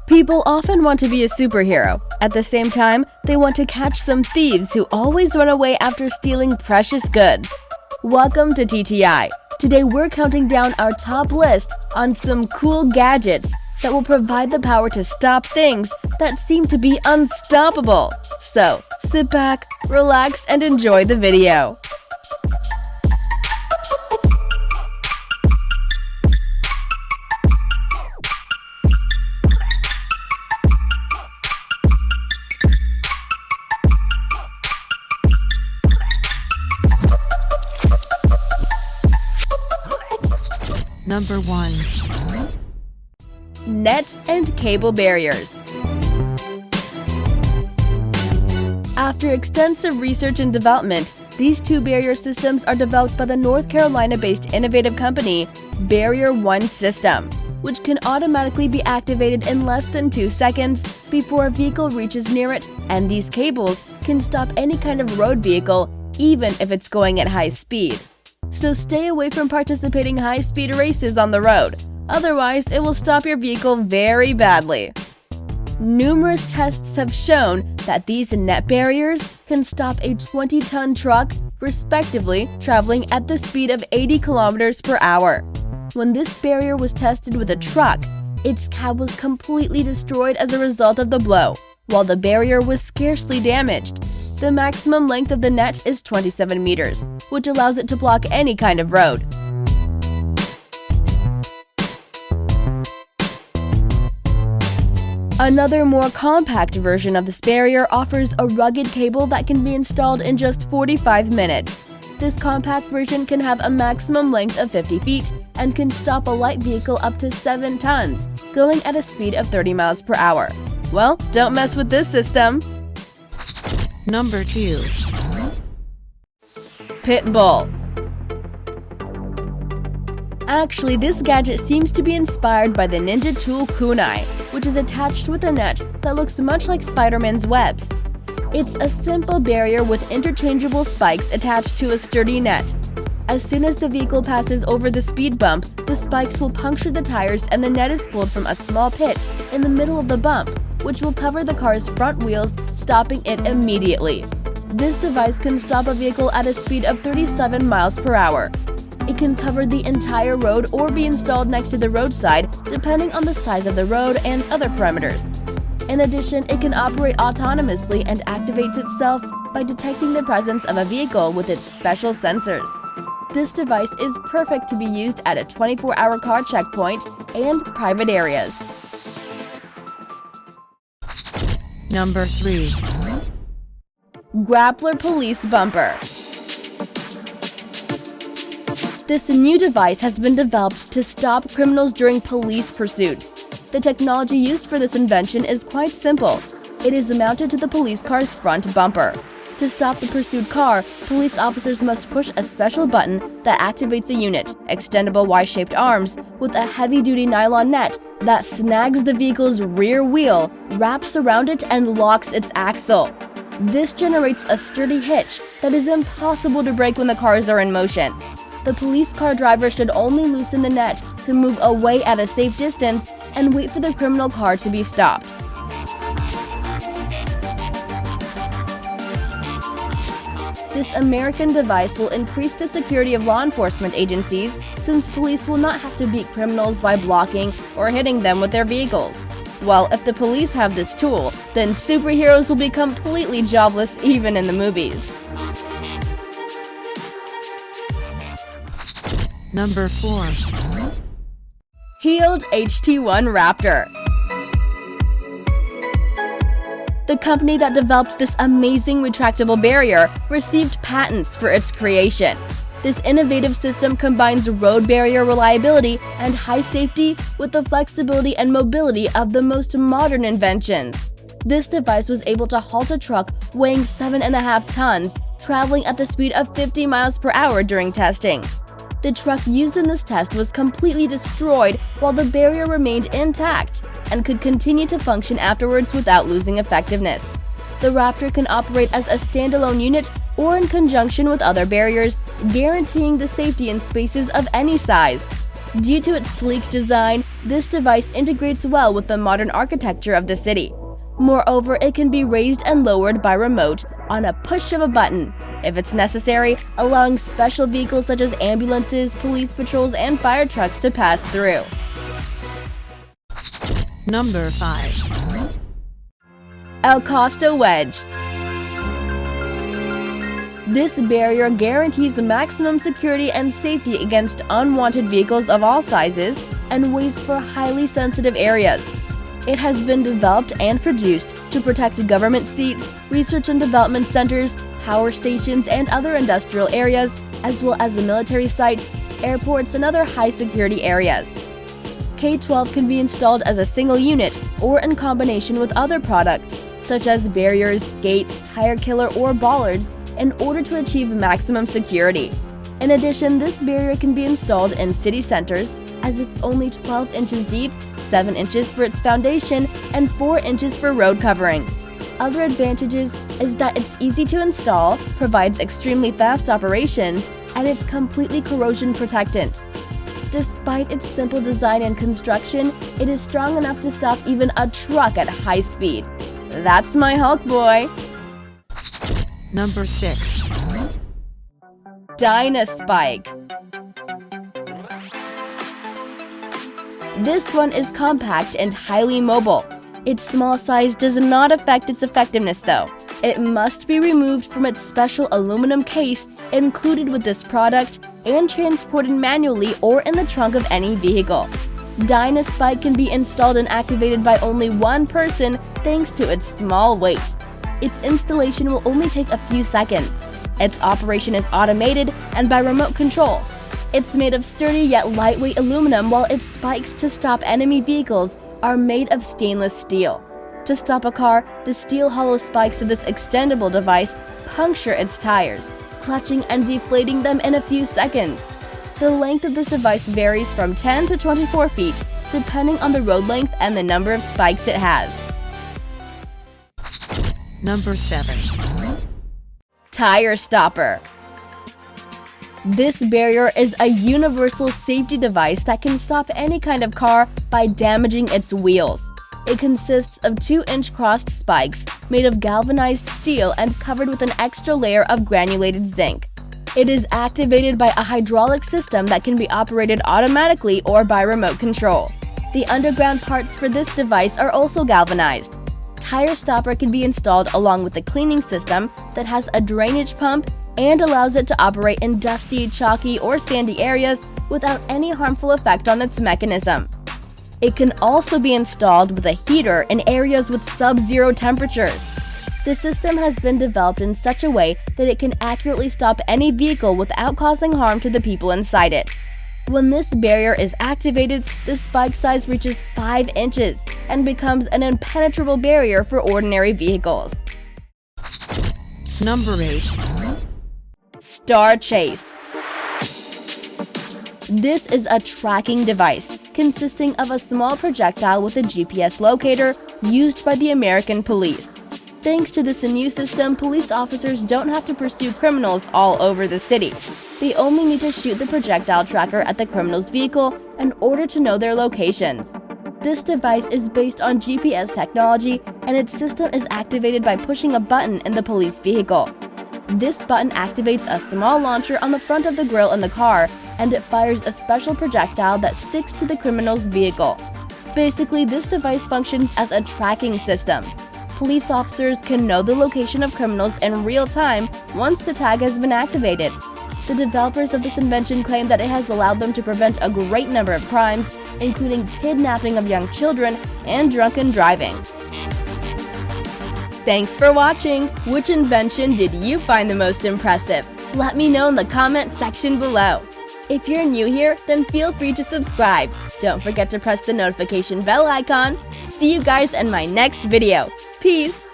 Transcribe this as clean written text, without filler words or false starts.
People often want to be a superhero. At the same time, they want to catch some thieves who always run away after stealing precious goods. Welcome to TTI. Today we're counting down our top list on some cool gadgets that will provide the power to stop things that seem to be unstoppable. So, sit back, relax, and enjoy the video. Number 1. Net and cable barriers. After extensive research and development, these two barrier systems are developed by the North Carolina-based innovative company Barrier1 System, which can automatically be activated in less than 2 seconds before a vehicle reaches near it, and these cables can stop any kind of road vehicle, even if it's going at high speed. So stay away from participating high-speed races on the road, otherwise it will stop your vehicle very badly. Numerous tests have shown that these net barriers can stop a 20-ton truck, respectively, traveling at the speed of 80 kilometers per hour. When this barrier was tested with a truck, its cab was completely destroyed as a result of the blow, while the barrier was scarcely damaged. The maximum length of the net is 27 meters, which allows it to block any kind of road. Another more compact version of this barrier offers a rugged cable that can be installed in just 45 minutes. This compact version can have a maximum length of 50 feet and can stop a light vehicle up to 7 tons, going at a speed of 30 miles per hour. Well, don't mess with this system. Number 2. Pit Bull. Actually, this gadget seems to be inspired by the ninja tool kunai, which is attached with a net that looks much like Spider-Man's webs. It's a simple barrier with interchangeable spikes attached to a sturdy net. As soon as the vehicle passes over the speed bump, the spikes will puncture the tires and the net is pulled from a small pit in the middle of the bump, which will cover the car's front wheels, stopping it immediately. This device can stop a vehicle at a speed of 37 miles per hour. It can cover the entire road or be installed next to the roadside, depending on the size of the road and other parameters. In addition, it can operate autonomously and activates itself by detecting the presence of a vehicle with its special sensors. This device is perfect to be used at a 24-hour car checkpoint and private areas. Number 3. Grappler Police Bumper. This new device has been developed to stop criminals during police pursuits. The technology used for this invention is quite simple. It is mounted to the police car's front bumper. To stop the pursued car, police officers must push a special button that activates a unit, extendable Y-shaped arms, with a heavy-duty nylon net that snags the vehicle's rear wheel, wraps around it, and locks its axle. This generates a sturdy hitch that is impossible to break when the cars are in motion. The police car driver should only loosen the net to move away at a safe distance and wait for the criminal car to be stopped. This American device will increase the security of law enforcement agencies since police will not have to beat criminals by blocking or hitting them with their vehicles. Well, if the police have this tool, then superheroes will be completely jobless even in the movies. Number 4. Healed HT1 Raptor. The company that developed this amazing retractable barrier received patents for its creation. This innovative system combines road barrier reliability and high safety with the flexibility and mobility of the most modern inventions. This device was able to halt a truck weighing 7.5 tons, traveling at the speed of 50 miles per hour during testing. The truck used in this test was completely destroyed while the barrier remained intact and could continue to function afterwards without losing effectiveness. The Raptor can operate as a standalone unit or in conjunction with other barriers, guaranteeing the safety in spaces of any size. Due to its sleek design, this device integrates well with the modern architecture of the city. Moreover, it can be raised and lowered by remote on a push of a button, if it's necessary, allowing special vehicles such as ambulances, police patrols, and fire trucks to pass through. Number 5. El Costa Wedge. This barrier guarantees the maximum security and safety against unwanted vehicles of all sizes and weighs for highly sensitive areas. It has been developed and produced to protect government seats, research and development centers, power stations, and other industrial areas, as well as the military sites, airports, and other high-security areas. K-12 can be installed as a single unit or in combination with other products, such as barriers, gates, tire killer, or bollards, in order to achieve maximum security. In addition, this barrier can be installed in city centers as it's only 12 inches deep, 7 inches for its foundation, and 4 inches for road covering. Other advantages is that it's easy to install, provides extremely fast operations, and it's completely corrosion protectant. Despite its simple design and construction, it is strong enough to stop even a truck at high speed. That's my Hulk boy! Number 6. Dynaspike. This one is compact and highly mobile. Its small size does not affect its effectiveness though. It must be removed from its special aluminum case included with this product and transported manually or in the trunk of any vehicle. Dynaspike can be installed and activated by only one person thanks to its small weight. Its installation will only take a few seconds. Its operation is automated and by remote control. It's made of sturdy yet lightweight aluminum, while its spikes to stop enemy vehicles are made of stainless steel. To stop a car, the steel hollow spikes of this extendable device puncture its tires, clutching and deflating them in a few seconds. The length of this device varies from 10 to 24 feet, depending on the road length and the number of spikes it has. Number 7. Tire stopper. This barrier is a universal safety device that can stop any kind of car by damaging its wheels. It consists of 2-inch crossed spikes made of galvanized steel and covered with an extra layer of granulated zinc. It is activated by a hydraulic system that can be operated automatically or by remote control. The underground parts for this device are also galvanized. Tire stopper can be installed along with a cleaning system that has a drainage pump and allows it to operate in dusty, chalky, or sandy areas without any harmful effect on its mechanism. It can also be installed with a heater in areas with sub-zero temperatures. The system has been developed in such a way that it can accurately stop any vehicle without causing harm to the people inside it. When this barrier is activated, the spike size reaches 5 inches and becomes an impenetrable barrier for ordinary vehicles. Number 8. Star Chase. This is a tracking device consisting of a small projectile with a GPS locator used by the American police. Thanks to this new system, police officers don't have to pursue criminals all over the city. They only need to shoot the projectile tracker at the criminal's vehicle in order to know their locations. This device is based on GPS technology, and its system is activated by pushing a button in the police vehicle. This button activates a small launcher on the front of the grille in the car, and it fires a special projectile that sticks to the criminal's vehicle. Basically, this device functions as a tracking system. Police officers can know the location of criminals in real time once the tag has been activated. The developers of this invention claim that it has allowed them to prevent a great number of crimes, including kidnapping of young children and drunken driving. Thanks for watching! Which invention did you find the most impressive? Let me know in the comment section below. If you're new here, then feel free to subscribe. Don't forget to press the notification bell icon. See you guys in my next video. Peace!